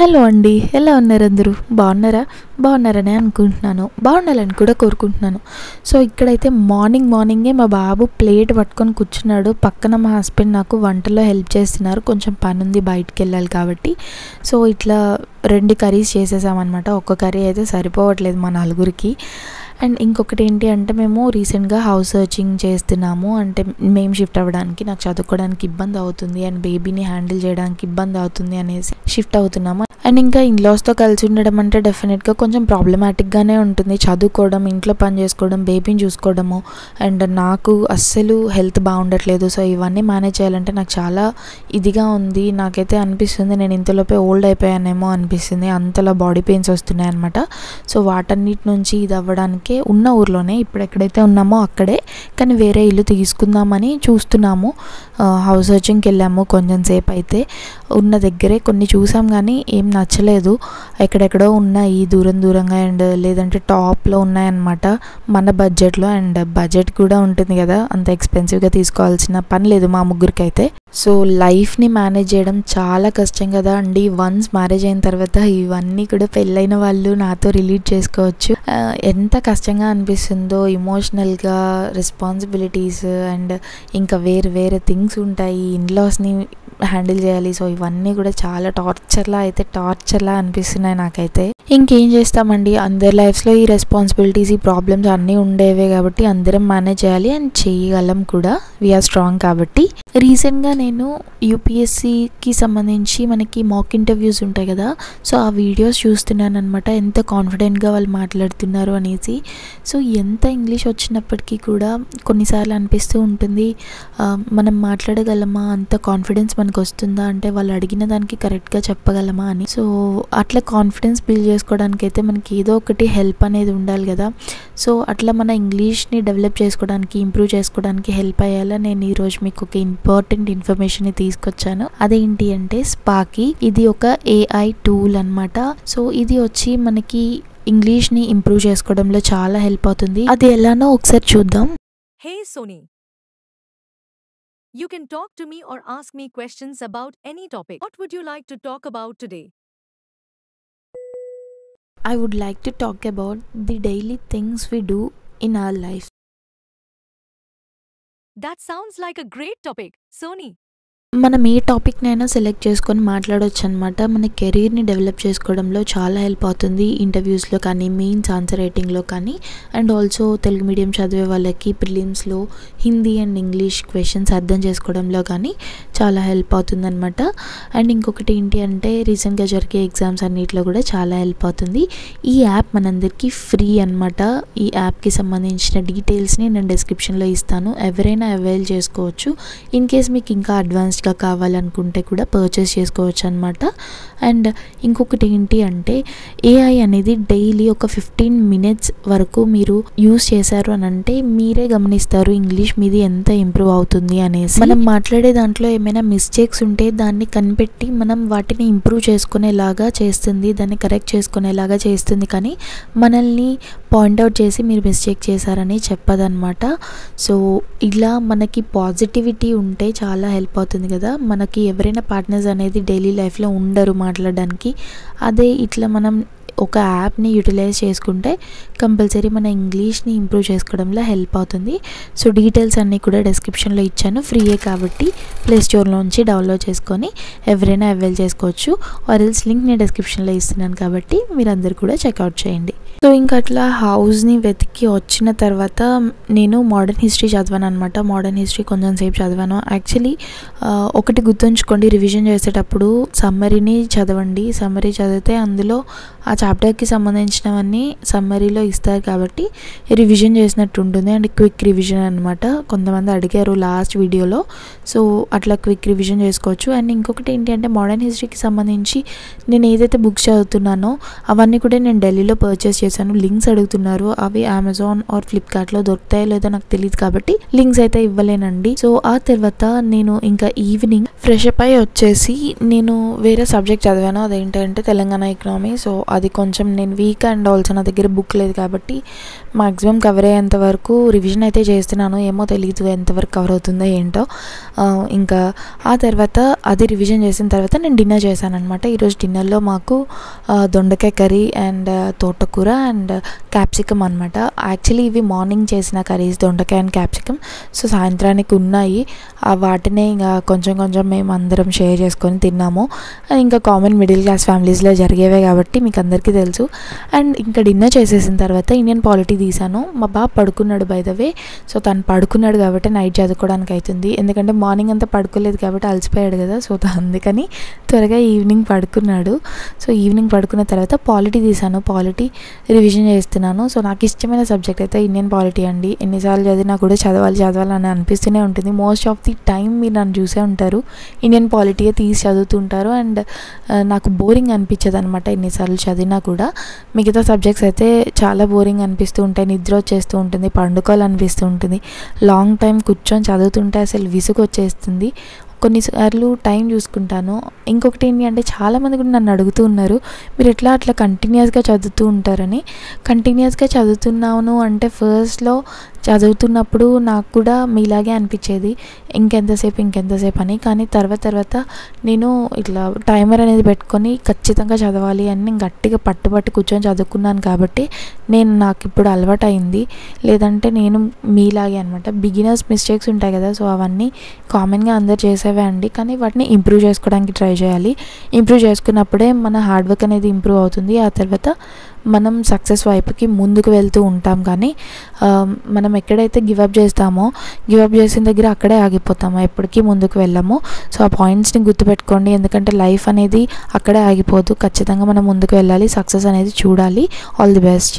Hello అండి, ఎలా ఉన్నారు అందరూ? బాగున్నారని అనుకుంటున్నాను. బాగుండాలని కూడా కోరుకుంటున్నాను. సో ఇక్కడైతే మార్నింగే మా బాబు ప్లేట్ పట్టుకొని కూర్చున్నాడు. పక్కన మా హస్బెండ్ నాకు వంటలో హెల్ప్ చేస్తున్నారు. కొంచెం పని ఉంది, బయటికి వెళ్ళాలి కాబట్టి. సో ఇట్లా 2 కర్రీస్ చేసేసామన్నమాట. ఒక్క కర్రీ అయితే సరిపోవట్లేదు మా నలుగురికి. అండ్ ఇంకొకటి ఏంటి అంటే, మేము రీసెంట్గా హౌస్ సర్చింగ్ చేస్తున్నాము. అంటే మేము షిఫ్ట్ అవ్వడానికి, నాకు చదువుకోవడానికి ఇబ్బంది అవుతుంది అండ్ బేబీని హ్యాండిల్ చేయడానికి ఇబ్బంది అవుతుంది అనేసి షిఫ్ట్ అవుతున్నాము. అండ్ ఇంకా ఇన్లాస్తో కలిసి ఉండడం అంటే డెఫినెట్గా కొంచెం ప్రాబ్లమాటిక్గానే ఉంటుంది. చదువుకోవడం, ఇంట్లో పని చేసుకోవడం, బేబీని చూసుకోవడము, అండ్ నాకు అస్సలు హెల్త్ బాగుండట్లేదు. సో ఇవన్నీ మేనేజ్ చేయాలంటే నాకు చాలా ఇదిగా ఉంది. నాకైతే అనిపిస్తుంది నేను ఇంతలోపే ఓల్డ్ అయిపోయానేమో అనిపిస్తుంది. అంతలా బాడీ పెయిన్స్ వస్తున్నాయి అనమాట. సో వాటన్నిటి నుంచి ఇది అవ్వడానికి ఉన్న ఊర్లోనే, ఇప్పుడు ఎక్కడైతే ఉన్నామో అక్కడే, కానీ వేరే ఇల్లు తీసుకుందామని చూస్తున్నాము. హౌస్ సర్చింగ్కి వెళ్ళాము. కొంచెం సేపు అయితే ఉన్న దగ్గరే కొన్ని చూసాం, కానీ ఏం నచ్చలేదు. ఎక్కడెక్కడో ఉన్నాయి దూరంగా, అండ్ లేదంటే టాప్లో ఉన్నాయన్నమాట మన బడ్జెట్లో. అండ్ బడ్జెట్ కూడా ఉంటుంది కదా, అంత ఎక్స్పెన్సివ్గా తీసుకోవాల్సిన పని లేదు మా ముగ్గురికి అయితే. సో లైఫ్ని మేనేజ్ చేయడం చాలా కష్టం కదా అండి. వన్స్ మ్యారేజ్ అయిన తర్వాత ఇవన్నీ కూడా పెళ్ళైన వాళ్ళు నాతో రిలేట్ చేసుకోవచ్చు. ఎంత కష్టంగా అనిపిస్తుందో ఎమోషనల్గా, రెస్పాన్సిబిలిటీస్ అండ్ ఇంకా వేరే థింగ్స్ ఉంటాయి. ఇన్లాస్ని హ్యాండిల్ చేయాలి. సో ఇవన్నీ కూడా చాలా టార్చర్లా అనిపిస్తున్నాయి నాకైతే. ఇంకేం చేస్తామండి, అందరి లైఫ్స్లో ఈ రెస్పాన్సిబిలిటీస్, ఈ ప్రాబ్లమ్స్ అన్నీ ఉండేవే కాబట్టి అందరం మేనేజ్ చేయాలి అండ్ చేయగలం కూడా. వీఆర్ స్ట్రాంగ్ కాబట్టి. రీసెంట్గా నేను యూపీఎస్సీకి సంబంధించి మనకి మాక్ ఇంటర్వ్యూస్ ఉంటాయి కదా, సో ఆ వీడియోస్ చూస్తున్నాను అనమాట. ఎంత కాన్ఫిడెంట్గా వాళ్ళు మాట్లాడుతున్నారు అనేసి. సో ఎంత ఇంగ్లీష్ వచ్చినప్పటికీ కూడా కొన్నిసార్లు అనిపిస్తూ ఉంటుంది, మనం మాట్లాడగలమా, అంత కాన్ఫిడెన్స్ మనకు వస్తుందా, అంటే వాళ్ళు అడిగిన దానికి కరెక్ట్గా చెప్పగలమా అని. సో అట్లా కాన్ఫిడెన్స్ బిల్డ్ చేసుకోవడానికి అయితే మనకి ఏదో ఒకటి హెల్ప్ అనేది ఉండాలి కదా. సో అట్లా మన ఇంగ్లీష్ని డెవలప్ చేసుకోవడానికి, ఇంప్రూవ్ చేసుకోవడానికి హెల్ప్ అయ్యేలా నేను ఈరోజు మీకు ఒక ఇంపార్టెంట్ ఇన్ఫర్మేషన్ని తీసుకొచ్చాను. అదేంటి అంటే స్పార్కీ. ఇది ఒక AI టూల్ అనమాట. సో ఇది వచ్చి మనకి ఇంగ్లీష్ని ఇంప్రూవ్ చేసుకోవడంలో చాలా హెల్ప్ అవుతుంది. అది ఎలానో ఒకసారి చూద్దాం. Hey Sony. You can talk to me or ask me questions about any topic. What would you like to talk about today? I would like to talk about the daily things we do in our life. That sounds like a great topic, Sony. మనం ఏ టాపిక్నైనా select చేసుకొని మాట్లాడవచ్చు అనమాట. మన కెరీర్ని develop చేసుకోవడంలో చాలా help అవుతుంది. ఇంటర్వ్యూస్లో కానీ, మెయిన్స్ ఆన్సర్ రైటింగ్లో కానీ, అండ్ ఆల్సో తెలుగు మీడియం చదివే వాళ్ళకి ప్రిలిమ్స్లో హిందీ అండ్ ఇంగ్లీష్ క్వశ్చన్స్ అర్థం చేసుకోవడంలో కానీ చాలా హెల్ప్ అవుతుంది అనమాట. అండ్ ఇంకొకటి ఏంటి అంటే, రీసెంట్గా జరిగే ఎగ్జామ్స్ అన్నిటిలో కూడా చాలా హెల్ప్ అవుతుంది. ఈ యాప్ మనందరికీ ఫ్రీ అనమాట. ఈ యాప్కి సంబంధించిన డీటెయిల్స్ని నేను డిస్క్రిప్షన్లో ఇస్తాను. ఎవరైనా అవైల్ చేసుకోవచ్చు. ఇన్ కేస్ మీకు ఇంకా అడ్వాన్స్గా కావాలనుకుంటే కూడా పర్చేస్ చేసుకోవచ్చు అనమాట. అండ్ ఇంకొకటి ఏంటి అంటే, AI అనేది డైలీ ఒక 15 minutes వరకు మీరు యూస్ చేశారు అని అంటే మీరే గమనిస్తారు ఇంగ్లీష్ మీది ఎంత ఇంప్రూవ్ అవుతుంది అనేసి. మనం మాట్లాడే దాంట్లో ఏమైనా మిస్టేక్స్ ఉంటే దాన్ని కనిపెట్టి మనం వాటిని ఇంప్రూవ్ చేసుకునేలాగా చేస్తుంది, దాన్ని కరెక్ట్ చేసుకునేలాగా చేస్తుంది. కానీ మనల్ని పాయింట్అవుట్ చేసి మీరు మిస్టేక్ చేశారని చెప్పదన్నమాట. సో ఇలా మనకి పాజిటివిటీ ఉంటే చాలా హెల్ప్ అవుతుంది కదా. మనకి ఎవరైనా పార్ట్నర్స్ అనేది డైలీ లైఫ్లో ఉండరు మాట్లాడడానికి. అదే ఇట్లా మనం ఒక యాప్ని యూటిలైజ్ చేసుకుంటే కంపల్సరీ మన ఇంగ్లీష్ని ఇంప్రూవ్ చేసుకోవడంలో హెల్ప్ అవుతుంది. సో డీటెయిల్స్ అన్నీ కూడా డిస్క్రిప్షన్లో ఇచ్చాను. ఫ్రీయే కాబట్టి ప్లే స్టోర్లోంచి డౌన్లోడ్ చేసుకొని ఎవరైనా అవైల్ చేసుకోవచ్చు. ఆర్ ఎల్స్ లింక్ నేను డిస్క్రిప్షన్లో ఇస్తున్నాను కాబట్టి మీరు అందరు కూడా చెక్అవుట్ చేయండి. సో ఇంకా అట్లా హౌస్ని వెతికి వచ్చిన తర్వాత నేను మోడర్న్ హిస్టరీ చదివాను అనమాట. మోడర్న్ హిస్టరీ కొంచెం సేపు చదివాను. యాక్చువల్లీ ఒకటి గుర్తుంచుకోండి, రివిజన్ చేసేటప్పుడు సమ్మరీని చదవండి. సమ్మరీ చదివితే అందులో ఆ చాప్టర్కి సంబంధించినవన్నీ సమ్మరీలో ఇస్తారు కాబట్టి రివిజన్ చేసినట్టు ఉంటుంది. అండ్ క్విక్ రివిజన్ అనమాట. కొంతమంది అడిగారు లాస్ట్ వీడియోలో. సో అట్లా క్విక్ రివిజన్ చేసుకోవచ్చు. అండ్ ఇంకొకటి ఏంటి అంటే, మోడర్న్ హిస్టరీకి సంబంధించి నేను ఏదైతే బుక్స్ చదువుతున్నానో అవన్నీ కూడా నేను ఢిల్లీలో పర్చేస్ చేశాను. లింక్స్ అడుగుతున్నారు. అవి అమెజాన్ ఆర్ ఫ్లిప్కార్ట్లో దొరుకుతాయో లేదో నాకు తెలియదు కాబట్టి లింక్స్ అయితే ఇవ్వలేనండి. సో ఆ తర్వాత నేను ఇంకా ఈవినింగ్ ఫ్రెష్ అప్ అయి వచ్చేసి నేను వేరే సబ్జెక్ట్ చదివాను. అదేంటంటే తెలంగాణ ఎకనామీ. సో అది కొంచెం నేను వీక్ అండ్ ఆల్సో నా దగ్గర బుక్ లేదు కాబట్టి మ్యాక్సిమం కవర్ అయ్యేంత వరకు రివిజన్ అయితే చేస్తున్నాను. ఏమో తెలీదు ఎంతవరకు కవర్ అవుతుందో ఏంటో. ఇంకా ఆ తర్వాత అది రివిజన్ చేసిన తర్వాత నేను డిన్నర్ చేశాను అనమాట. ఈరోజు డిన్నర్లో మాకు దొండకాయ కర్రీ అండ్ తోటకూర అండ్ క్యాప్సికమ్ అనమాట. యాక్చువల్లీ ఇవి మార్నింగ్ చేసిన కర్రీస్, దొండకాయ అండ్ క్యాప్సికమ్. సో సాయంత్రానికి ఉన్నాయి, వాటినే ఇంకా కొంచెం కొంచెం మేము అందరం షేర్ చేసుకొని తిన్నాము. ఇంకా కామన్ మిడిల్ క్లాస్ ఫ్యామిలీస్లో జరిగేవే కాబట్టి మీకు అందరికీ తెలుసు. అండ్ ఇంకా డిన్నర్ చేసేసిన తర్వాత ఇండియన్ పాలిటీ తీసాను. మా బాబు పడుకున్నాడు బై ద వే. సో తను పడుకున్నాడు కాబట్టి నైట్ చదువుకోవడానికి అవుతుంది, ఎందుకంటే మార్నింగ్ అంతా పడుకోలేదు కాబట్టి అలసిపోయాడు కదా. సో అందుకని త్వరగా ఈవినింగ్ పడుకున్నాడు. సో ఈవినింగ్ పడుకున్న తర్వాత పాలిటీ తీసాను, పాలిటీ రివిజన్ చేస్తున్నాను. సో నాకు ఇష్టమైన సబ్జెక్ట్ అయితే ఇండియన్ పాలిటీ అండి. ఎన్నిసార్లు చదివినా కూడా చదవాలి అని అనిపిస్తూనే ఉంటుంది. మోస్ట్ ఆఫ్ ది టైం మీరు నన్ను చూసే ఉంటారు, ఇండియన్ పాలిటీయే తీసి చదువుతుంటారు. అండ్ నాకు బోరింగ్ అనిపించదు అనమాట ఎన్నిసార్లు చదివినా కూడా. మిగతా సబ్జెక్ట్స్ అయితే చాలా బోరింగ్ అనిపిస్తూ ఉంటాయి, నిద్ర వచ్చేస్తూ ఉంటుంది, పండుకోవాలనిపిస్తూ ఉంటుంది. లాంగ్ టైం కూర్చొని చదువుతుంటే అసలు విసుగు వచ్చేస్తుంది. కొన్నిసార్లు టైం చూసుకుంటాను. ఇంకొకటి ఏంటి అంటే చాలామంది కూడా నన్ను అడుగుతూ ఉన్నారు, మీరు ఎట్లా అట్లా కంటిన్యూస్గా చదువుతూ ఉంటారని. కంటిన్యూస్గా చదువుతున్నాను అంటే ఫస్ట్లో చదువుతున్నప్పుడు నాకు కూడా మీలాగే అనిపించేది, ఇంకెంతసేపు అని. కానీ తర్వాత నేను ఇట్లా టైమర్ అనేది పెట్టుకొని ఖచ్చితంగా చదవాలి అని నేను గట్టిగా పట్టుబట్టి కూర్చొని చదువుకున్నాను కాబట్టి నాకు ఇప్పుడు అలవాటు అయింది. లేదంటే నేను మీలాగే అనమాట. బిగినర్స్ మిస్టేక్స్ ఉంటాయి కదా, సో అవన్నీ కామన్గా అందరు చేసేవే అండి. కానీ వాటిని ఇంప్రూవ్ చేసుకోవడానికి ట్రై చేయాలి. ఇంప్రూవ్ చేసుకున్నప్పుడే మన హార్డ్ వర్క్ అనేది ఇంప్రూవ్ అవుతుంది. ఆ తర్వాత మనం సక్సెస్ వైపుకి ముందుకు వెళ్తూ ఉంటాం. కానీ మనం ఎక్కడైతే గివప్ చేస్తామో, గివప్ చేసిన దగ్గర అక్కడే ఆగిపోతామో, ఎప్పటికీ ముందుకు వెళ్ళము. సో ఆ పాయింట్స్ని గుర్తుపెట్టుకోండి, ఎందుకంటే లైఫ్ అనేది అక్కడే ఆగిపోదు. ఖచ్చితంగా మనం ముందుకు వెళ్ళాలి, సక్సెస్ అనేది చూడాలి. All the best.